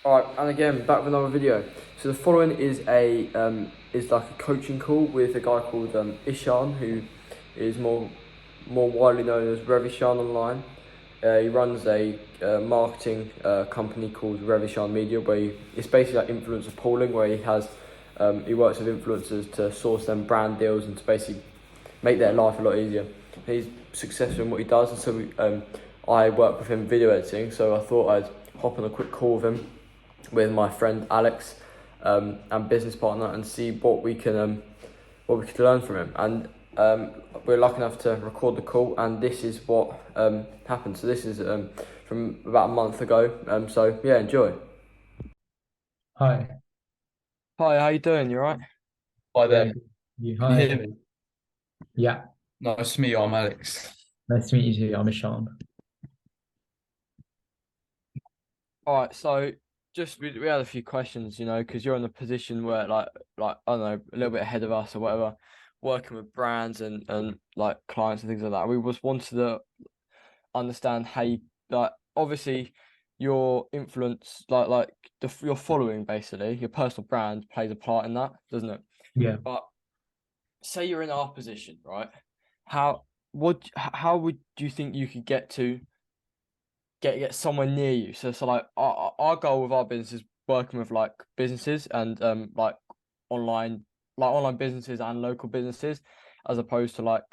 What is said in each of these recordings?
Alright, and again, back with another video. So the following is is like a coaching call with a guy called Ishan, who is more widely known as Revishaan online. He runs a marketing company called Revishaan Media, it's basically like influencer pooling, where he works with influencers to source them brand deals and to basically make their life a lot easier. He's successful in what he does, and I work with him video editing. So I thought I'd hop on a quick call with him, with my friend Alex, and business partner, and see what we could learn from him. And we're lucky enough to record the call, and this is what happened. So this is from about a month ago. So yeah, enjoy. Hi. Hi, how you doing? You alright? Hi Yeah, there. good. You, Can you hi. hear me? Yeah, Nice to meet you. I'm Alex. nice to meet you too. I'm Ishan. All right, so just we had a few questions, because you're in a position where like I don't know, a little bit ahead of us or whatever, working with brands and like clients and things like that. We just wanted to understand how you, like, obviously your influence, like your following, basically your personal brand plays a part in that, doesn't it? Yeah. But say you're in our position, right? How how would you think you could get somewhere near you? So like our goal with our business is working with like businesses and online online businesses and local businesses, as opposed to like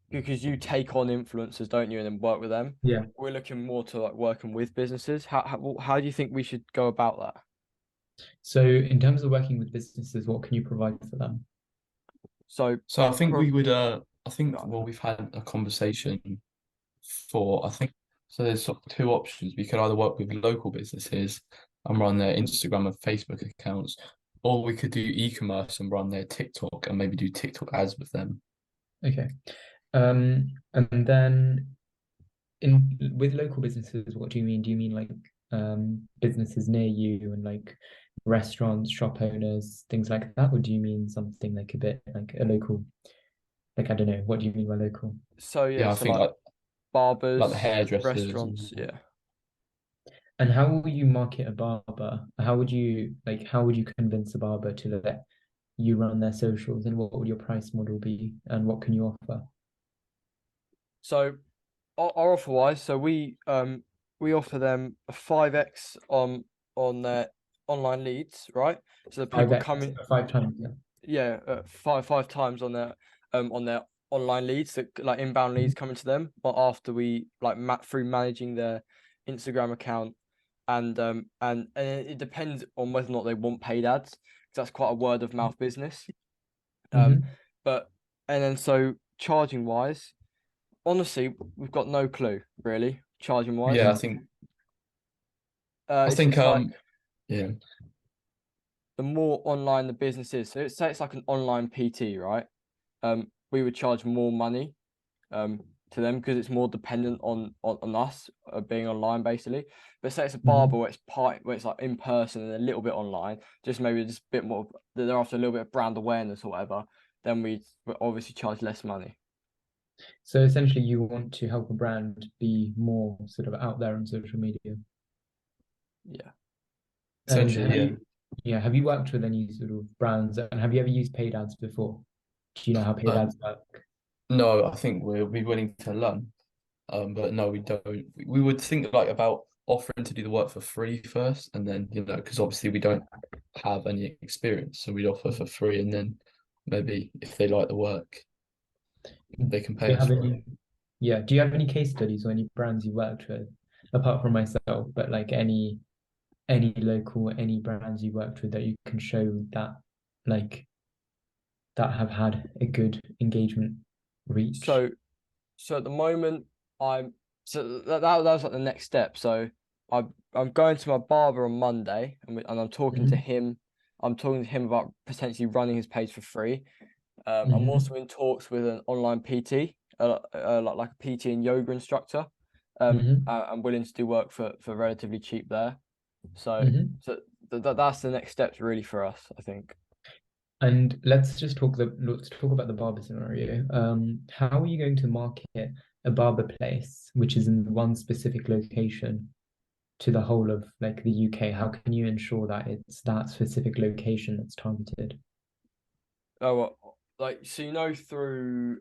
because you take on influencers, don't you, and then work with them. Yeah. We're looking more to like working with businesses. How do you think we should go about that? So in terms of working with businesses, what can you provide for them? So So I think pro, we would I think no. well we've had a conversation for I think so there's sort of two options. We could either work with local businesses and run their Instagram and Facebook accounts, or we could do e-commerce and run their TikTok and maybe do TikTok ads with them. Okay. And then in with local businesses, what do you mean? Do you mean like businesses near you and like restaurants, shop owners, things like that? Or do you mean something like a bit like a local, like I don't know, what do you mean by local? So yeah, Yeah, I so think like like the barbers, hairdressers and restaurants, yeah. And how will you market a barber? How would you convince a barber to let you run their socials, and what would your price model be, and what can you offer? So our offer wise, so we offer them a 5x on their online leads, right? So the Five people X, coming, 5 times, yeah. yeah, five times on their online leads, that like inbound leads Mhm. coming to them. But after we like through managing their Instagram account, and it depends on whether or not they want paid ads, because that's quite a word of mouth business. Um, Mhm. but and then so charging wise, honestly, we've got no clue really charging wise. yeah, I think It's like yeah. the more online the business is. So say it's like an online PT, right? We would charge more money um to them because it's more dependent on us being online basically. But say it's a barber Mhm. where it's like in person and a little bit online, just maybe just a bit more. They're after a little bit of brand awareness or whatever. Then we obviously charge less money. So essentially, you want to help a brand be more sort of out there on social media. Yeah. And Essentially, yeah. have you worked with any sort of brands, and have you ever used paid ads before? Do you know how paid Uh, ads work? no, I think we'll be willing to learn. But no, we don't. We would think like about offering to do the work for free first, and then because obviously we don't have any experience, so we'd offer for free, and then maybe if they like the work, Do they can pay you us have for it. any? Yeah. Do you have any case studies or any brands you worked with, apart from myself, but like any local, any brands you worked with that you can show that like that have had a good engagement reach? So so at the moment I'm that was like the next step. So I'm going to my barber on Monday, and I'm talking to Mhm. him. I'm talking to him about potentially running his page for free. I'm also Mhm. in talks with an online PT, like a PT and yoga instructor. Mhm. I'm willing to do work for relatively cheap there. So Mhm. so that's the next steps really for us, I think. And let's talk about the barber scenario. How are you going to market a barber place which is in one specific location? to the whole of like the UK? How can you ensure that it's that specific location that's targeted? Oh, well, like so through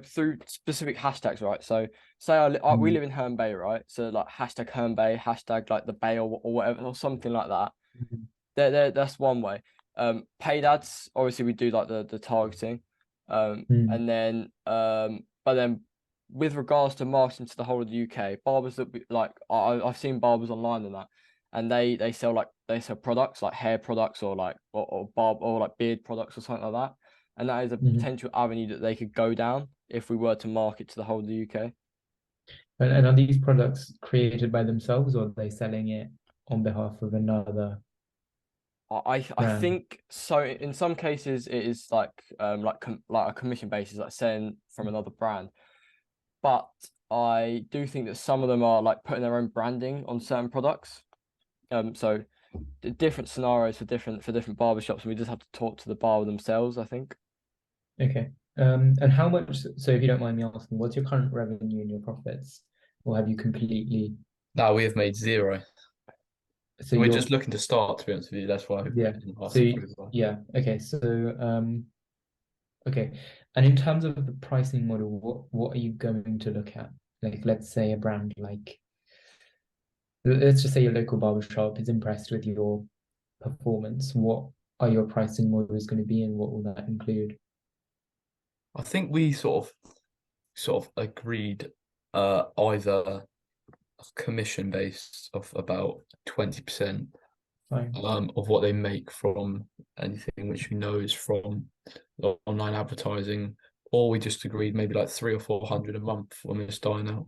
through specific hashtags, right? So say we live in Herne Bay, right? So like hashtag Herne Bay, hashtag like the Bay or whatever or something like that. Mhm. That's one way. Paid ads, obviously we do like the targeting. Mm. And then but then with regards to marketing to the whole of the UK, barbers that like I've seen barbers online and that, and they sell products like hair products or like or barb or like beard products or something like that. And that is a Mhm. potential avenue that they could go down if we were to market to the whole of the UK. And are these products created by themselves, or are they selling it on behalf of another I brand? think so. In some cases, it is like a commission basis, like selling from another brand. But I do think that some of them are like putting their own branding on certain products. So different scenarios for different barbershops, and we just have to talk to the barber themselves, I think. Okay. And how much, so if you don't mind me asking, what's your current revenue and your profits? Or have you completely, Now we have made zero. so We're you're, just looking to start, to be honest with you. That's why we yeah. didn't So ask for it. yeah, okay. So okay. And in terms of the pricing model, what are you going to look at? Like let's say a brand like, let's just say your local barbershop is impressed with your performance. What are your pricing models going to be and what will that include? I think we sort of agreed either a commission base of about 20% Fine. of what they make from anything which we know is from online advertising, or we just agreed maybe like 300 or 400 a month when we're starting out.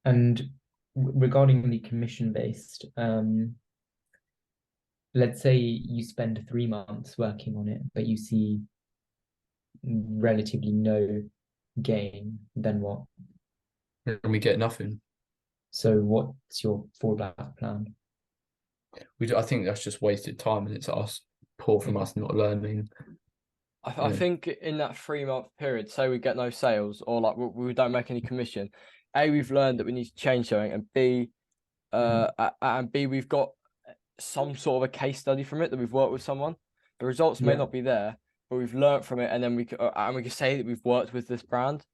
And regarding the commission based, let's say you spend 3 months working on it, but you see relatively no gain, then what? And we get nothing. So what's your fallback plan? I think that's just wasted time, and it's us poor from Okay. us not learning. I think in that 3 month period, say we get no sales or like we don't make any commission. A, we've learned that we need to change something, and B, we've got some sort of a case study from it that we've worked with someone. The results may Yeah. not be there, but we've learned from it, and then we can say that we've worked with this brand.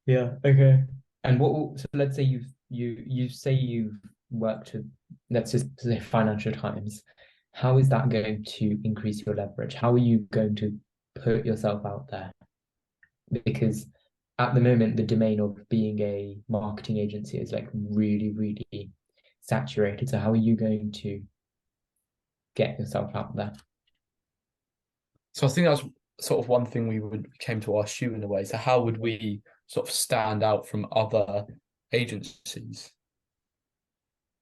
Yeah. Okay. And so let's say you say you've worked with, let's just say Financial Times. How is that going to increase your leverage? How are you going to put yourself out there? Because at the moment, the domain of being a marketing agency is like really, really saturated. So how are you going to get yourself out there? So I think that's sort of one thing we came to ask you in a way. So how would we sort of stand out from other agencies?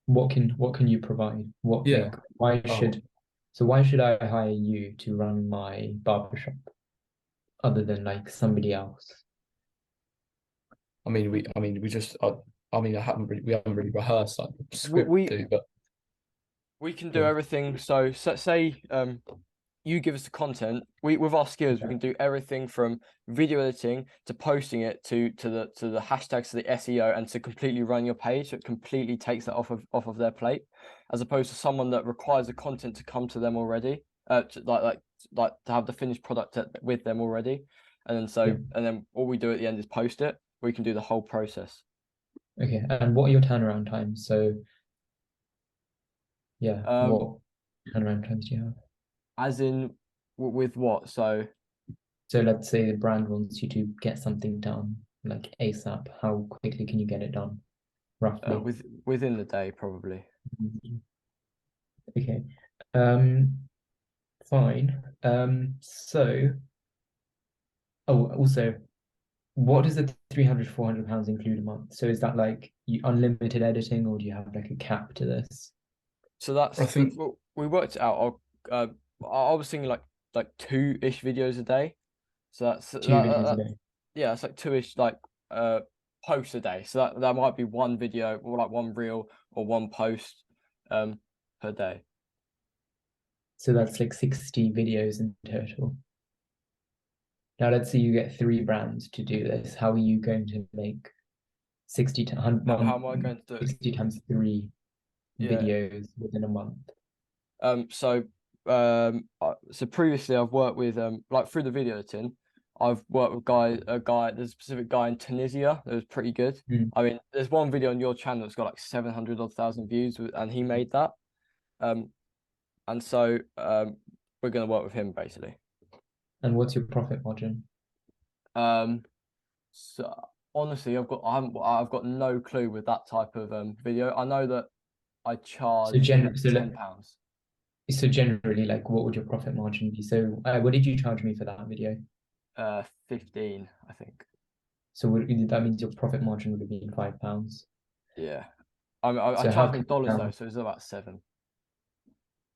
What can you provide? What Yeah. like Oh, why should I hire you to run my barbershop other than like somebody else? we just we haven't really rehearsed like the script, We do, but we can do yeah. everything. So say you give us the content. We with our skills, we Yeah. can do everything from video editing to posting it to the hashtags to the SEO and to completely run your page. So it completely takes that off of their plate, as opposed to someone that requires the content to come to them already. Like to have the finished product with them already, Yeah. and then all we do at the end is post it. We can do the whole process. Okay. And what are your turnaround times? So yeah, Um, what turnaround times do you have? as in with what? So So let's say the brand wants you to get something done like ASAP. How quickly can you get it done, roughly? within the day probably. Mhm. Okay. Um, fine. So oh, also, what does the 300, £400 include a month? So is that like you unlimited editing or do you have like a cap to this? So I that's think well, we worked it out. I was thinking like two-ish videos a day. So Two videos a day. yeah, it's like two-ish like uh posts a day. So that might be one video or like one reel or one post um per day. So that's like 60 videos in total. Now let's say you get 3 brands to do this. How are you going to make 60 to How am I going to do it? 60 times 3 Yeah. videos within a month. So previously I've worked with like through the video editing, I've worked with there's a specific guy in Tunisia that was pretty good. Mm. I mean, there's one video on your channel that's got like 700 odd thousand views, and he made that. And so we're gonna work with him basically. And what's your profit margin? So honestly, I've got no clue with that type of video. I know that I charge £10. So generally, like, what would your profit margin be? So what did you charge me for that video? 15, I think. So that means your profit margin would have been £5. Yeah. I So charge him dollars though, so it's about 7.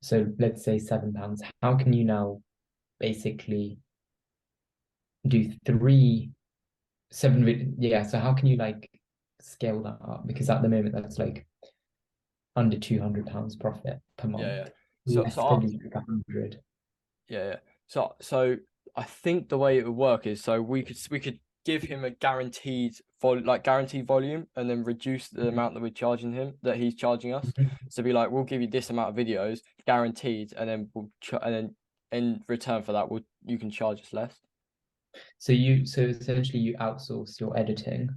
So let's say £7. How can you now basically do 7? Yeah. So how can you like scale that up? Because at the moment that's like under £200 profit per month. Yeah. Less, probably like 100. Yeah. So I think the way it would work is so we could give him a guaranteed volume and then reduce the amount that we're charging him, that he's charging us. So be like, we'll give you this amount of videos guaranteed, and then and then in return for that you can charge us less. So essentially you outsource your editing,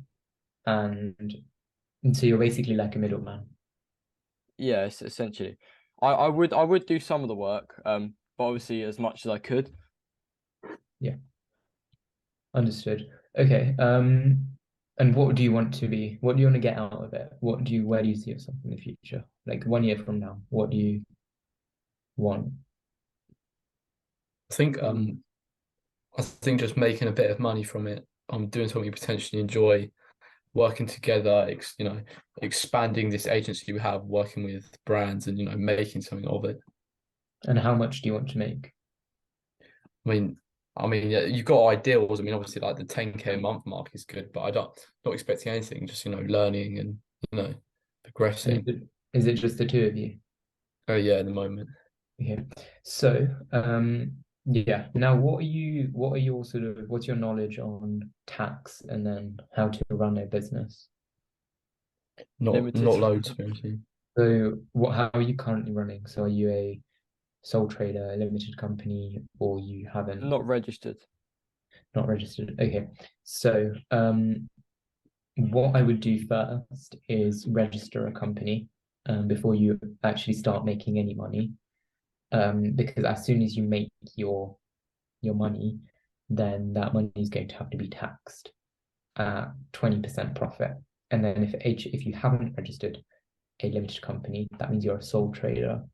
and so you're basically like a middleman. Yes, essentially. I would do some of the work, but obviously as much as I could. Yeah. Understood. Okay. And what do you want to be? What do you want to get out of it? Where do you see yourself in the future? Like 1 year from now, what do you want? I think just making a bit of money from it. I'm doing something you potentially enjoy, working together, expanding this agency we have, working with brands and making something of it. And how much do you want to make? I mean, yeah, you've got ideals. I mean, obviously, like the 10K a month mark is good, but not expecting anything. Just learning and progressing. Is it just the two of you? Oh yeah, at the moment. Okay. So, yeah. Now, what's your knowledge on tax and then how to run a business? Not loads, honestly. So, how are you currently running? So, are you a sole trader, a limited company, or you haven't? Not registered. Not registered. Okay. So, what I would do first is register a company before you actually start making any money. Because as soon as you make your money, then that money is going to have to be taxed at 20% profit. And then if you haven't registered a limited company, that means you're a sole trader.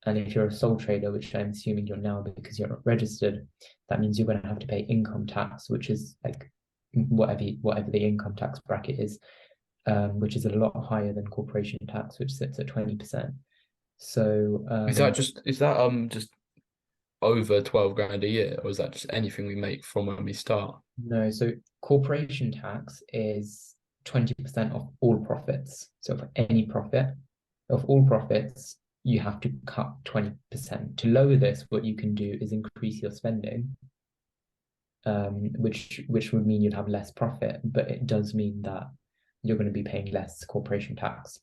And if you're a sole trader, which I'm assuming you're now because you're not registered, that means you're going to have to pay income tax, which is like whatever the income tax bracket is, which is a lot higher than corporation tax, which sits at 20%. So is that just over 12 grand a year, or is that just anything we make from when we start? No, so corporation tax is 20% of all profits. So for any profit, of all profits, you have to cut 20%. To lower this, what you can do is increase your spending, which would mean you'd have less profit, but it does mean that you're going to be paying less corporation tax.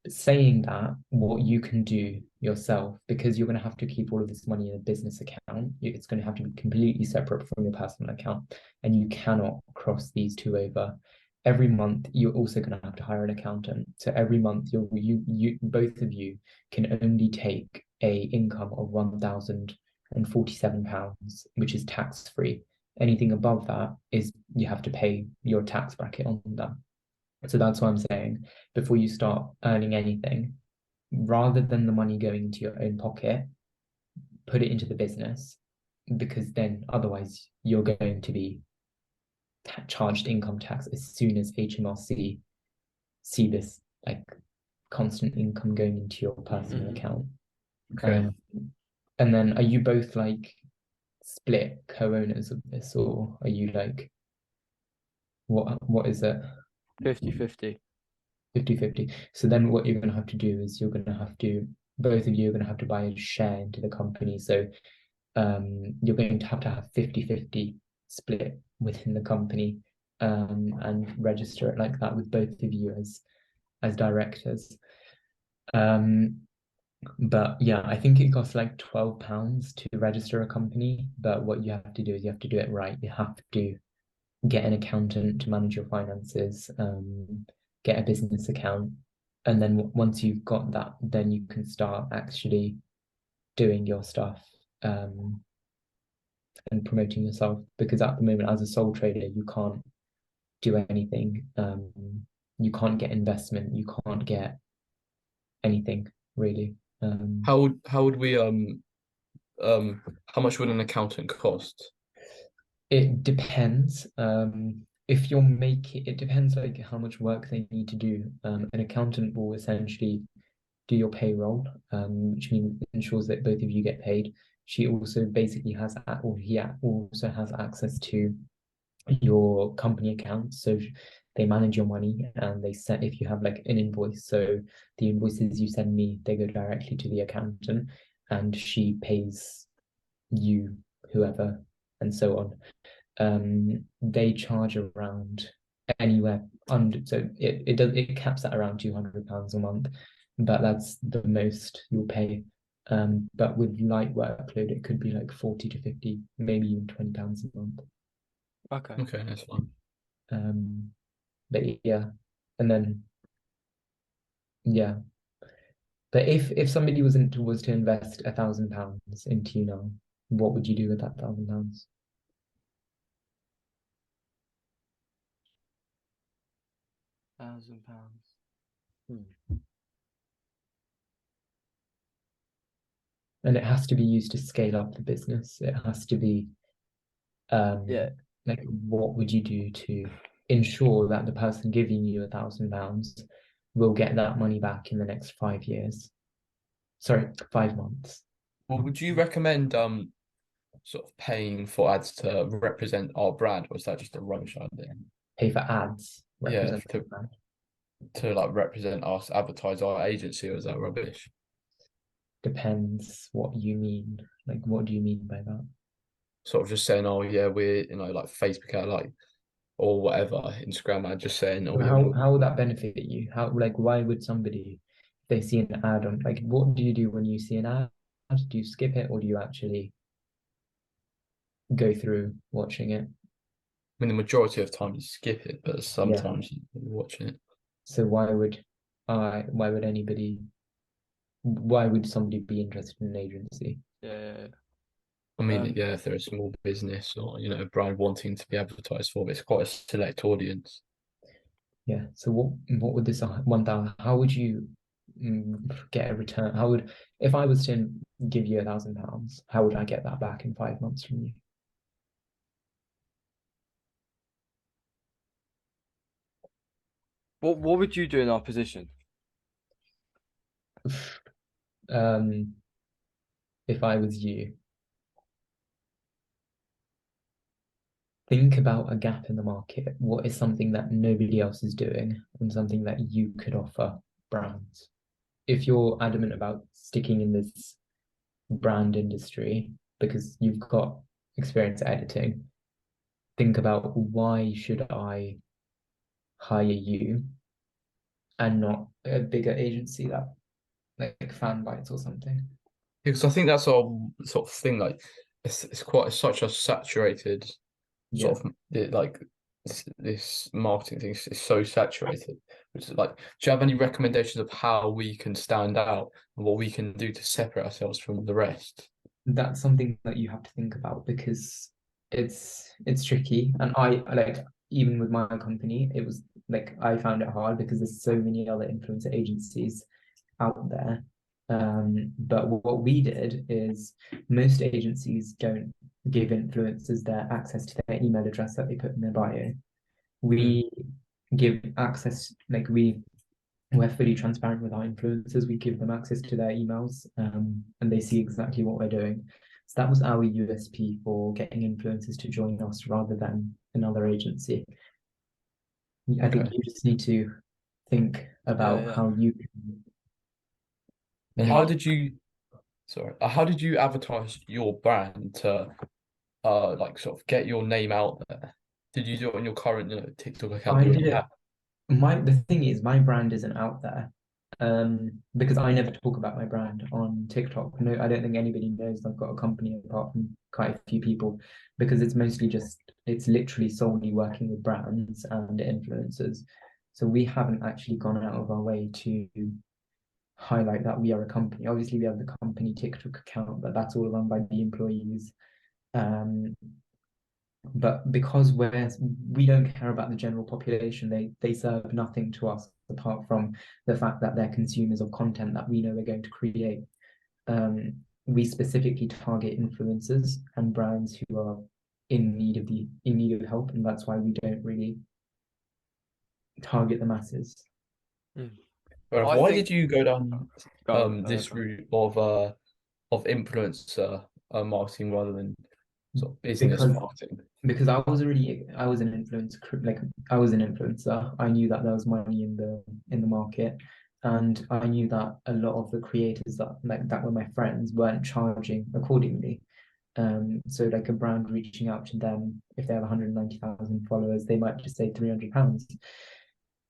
But saying that, what you can do yourself, because you're going to have to keep all of this money in a business account, it's going to have to be completely separate from your personal account, and you cannot cross these two over. Every month, you're also going to have to hire an accountant. So every month, you both of you can only take a income of £1,047, which is tax free. Anything above that is you have to pay your tax bracket on that. So that's what I'm saying. Before you start earning anything, rather than the money going into your own pocket, put it into the business, because then otherwise you're going to be charged income tax as soon as HMRC see this like constant income going into your personal account. Okay. And then are you both like split co-owners of this, or are you like what is it? 50-50. 50-50. So then what you're going to have to do is both of you are going to have to buy a share into the company. So you're going to have 50-50 split within the company. and register it like that with both of you as directors. But yeah, I think it costs like £12 to register a company. But what you have to do is you have to do it right. You have to get an accountant to manage your finances, get a business account, and then once you've got that, then you can start actually doing your stuff, and promoting yourself. Because at the moment, as a sole trader, you can't do anything. You can't get investment. You can't get anything really. How would we how much would an accountant cost? It depends. If you're making, it depends like how much work they need to do. An accountant will essentially do your payroll, which means ensures that both of you get paid. She also basically has, or he also has access to your company accounts. So they manage your money and they set if you have like an invoice. So the invoices you send me, they go directly to the accountant and she pays you, whoever, and so on. They charge around anywhere under, so it caps at around £200 a month, but that's the most you'll pay. But with light workload, it could be like 40 to 50, maybe even £20 a month. Okay. Okay, that's fine. But yeah, and then yeah. But if somebody was to invest £1,000 into you now, what would you do with that £1,000? £1,000. And it has to be used to scale up the business. It has to be Yeah. like what would you do to ensure that the person giving you £1,000 will get that money back in the next 5 years? Sorry, 5 months. Well, would you recommend sort of paying for ads to represent our brand, or is that just a rubbish idea? Pay for ads, Yeah, represent the brand. to like represent us, advertise our agency, or is that rubbish? Depends what you mean. Like, what do you mean by that? Sort of just saying, oh yeah, we're like Facebook ad, like or whatever, Instagram ad, just saying, oh yeah, How would that benefit you? How, like, why would somebody, if they see an ad on, like, what do you do when you see an ad? Do you skip it or do you actually go through watching it? I mean, the majority of time you skip it, but Yeah. sometimes you're watching it. So why would anybody, why would somebody be interested in an agency? Yeah. I mean, Um, yeah, if they're a small business or a brand wanting to be advertised for, but it's quite a select audience. Yeah. So what would this 1,000? How would you get a return? How would, if I was to give you £1,000, how would I get that back in 5 months from you? what would you do in our position? Um, if I was you, think about a gap in the market. What is something that nobody else is doing and something that you could offer brands? If you're adamant about sticking in this brand industry because you've got experience editing, think about why should I hire you and not a bigger agency that like fan bites or something. Because I think that's our sort of thing. Like, it's quite such a saturated Yeah, sort of like this marketing thing is so saturated. Which is like, do you have any recommendations of how we can stand out and what we can do to separate ourselves from the rest? that's something that you have to think about because it's tricky. And I like, even with my company, it was like I found it hard because there's so many other influencer agencies out there. But what we did is most agencies don't give influencers their access to their email address that they put in their bio. Mm. We give access, like we're fully transparent with our influencers. We give them access to their emails, and they see exactly what we're doing. So that was our USP for getting influencers to join us rather than another agency. I think Okay. you just need to think about Yeah. how you can And make. how did you advertise your brand to like sort of get your name out there? Did you do it on your current, TikTok account I you did already it. have? The thing is, my brand isn't out there. Because I never talk about my brand on TikTok. No, I don't think anybody knows I've got a company apart from quite a few people, because it's literally solely working with brands and influencers. So we haven't actually gone out of our way to highlight that we are a company. Obviously, we have the company TikTok account, but that's all run by the employees. But because we don't care about the general population, they serve nothing to us apart from the fact that they're consumers of content that we know we're going to create. We specifically target influencers and brands who are in need of help, and that's why we don't really target the masses. But I why think did you go down this go. route of influencer marketing rather than sort of business Because marketing? because I was an influencer, like I was an influencer. I knew that there was money in the market, and I knew that a lot of the creators that were my friends weren't charging accordingly. So like a brand reaching out to them, if they have 190,000 followers, they might just say £300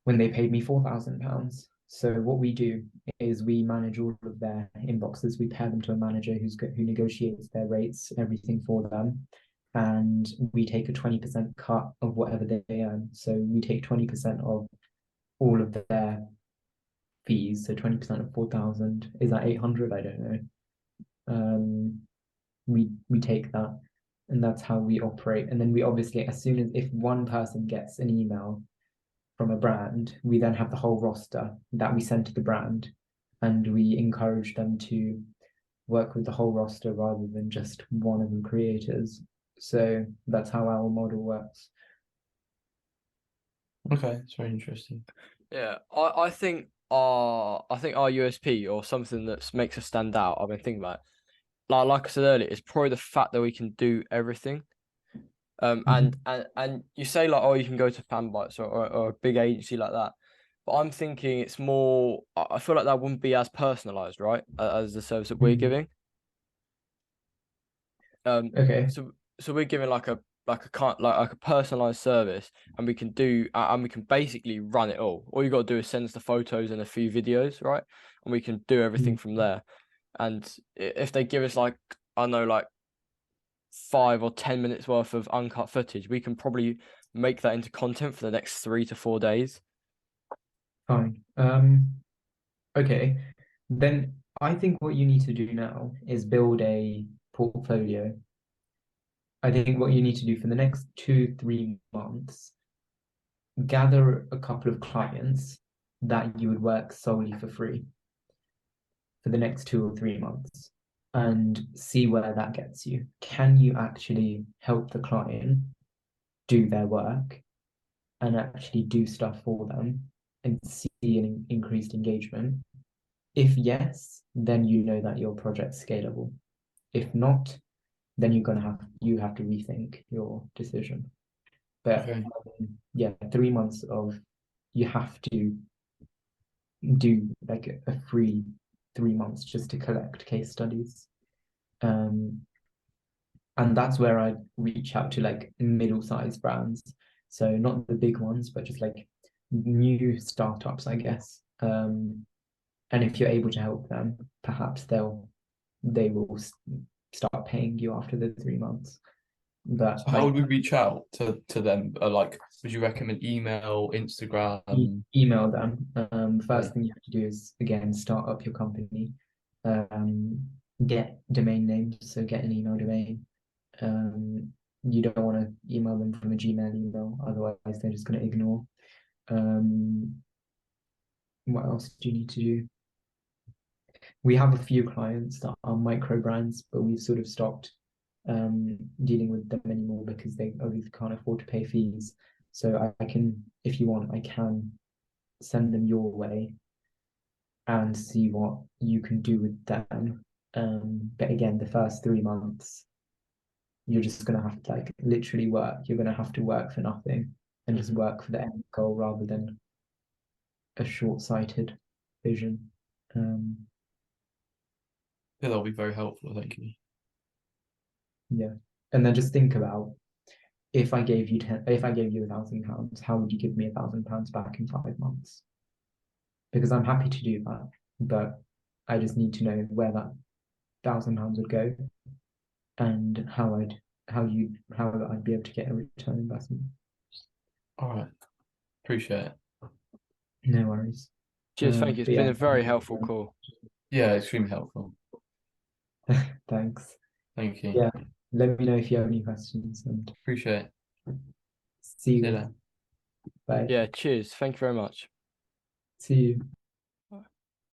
when they paid me £4,000. So what we do is we manage all of their inboxes. We pair them to a manager who negotiates their rates, everything for them, and we take a 20% cut of whatever they earn. So we take 20% of all of their fees. So 20% of 4,000, is that 800? I don't know. We take that, and that's how we operate. And then we obviously, as soon as if one person gets an email from a brand, we then have the whole roster that we send to the brand, and we encourage them to work with the whole roster rather than just one of the creators. So that's how our model works. Okay, it's very interesting. Yeah, I think our USP or something that makes us stand out. I've been thinking about, like I said earlier, it's probably the fact that we can do everything. And you say like, oh, you can go to Fanbytes or a big agency like that, but I'm thinking it's more. I feel like that wouldn't be as personalized, right, as the service that we're giving. Okay. So we're giving like a personalized service, and we can basically run it all. All you got to do is send us the photos and a few videos, right? And we can do everything from there. And if they give us like, I don't know, like 5 or 10 minutes worth of uncut footage, we can probably make that into content for the next 3 to 4 days. Fine. Okay. Then I think what you need to do now is build a portfolio. I think what you need to do for the next 2, 3 months, gather a couple of clients that you would work solely for free for the next 2 or 3 months, and see where that gets you. Can you actually help the client do their work and actually do stuff for them and see an increased engagement? If yes, then you know that your project's scalable. If not, then you have to rethink your decision. But Okay. yeah, 3 months of you have to do like a free 3 months just to collect case studies. And that's where I reach out to like middle-sized brands. So not the big ones, but just like new startups, I guess. And if you're able to help them, perhaps they will start paying you after the 3 months. But So how would we reach out to them? Like, would you recommend email, Instagram? email them. Okay. First thing you have to do is again start up your company, get domain names, so get an email domain. You don't want to email them from a Gmail email, otherwise they're just going to ignore. What else do you need to do? We have a few clients that are micro brands, but we've sort of stopped dealing with them anymore because they obviously can't afford to pay fees. So I can, if you want, I can send them your way and see what you can do with them. But again, the first 3 months, you're just gonna have to like literally work. You're gonna have to work for nothing and just work for the end goal rather than a short-sighted vision. Yeah, that'll be very helpful. Thank you. Yeah. And then just think about if I gave you £1,000, how would you give me £1,000 back in 5 months? Because I'm happy to do that, but I just need to know where that £1,000 would go and how I'd be able to get a return investment. All right, appreciate it. No worries. Cheers, thank you. It's been a very helpful call. Yeah, extremely helpful. Thanks. Thank you. Yeah, let me know if you have any questions and Appreciate it. see See you. you later. Bye. Yeah, cheers. Thank you very much. See you.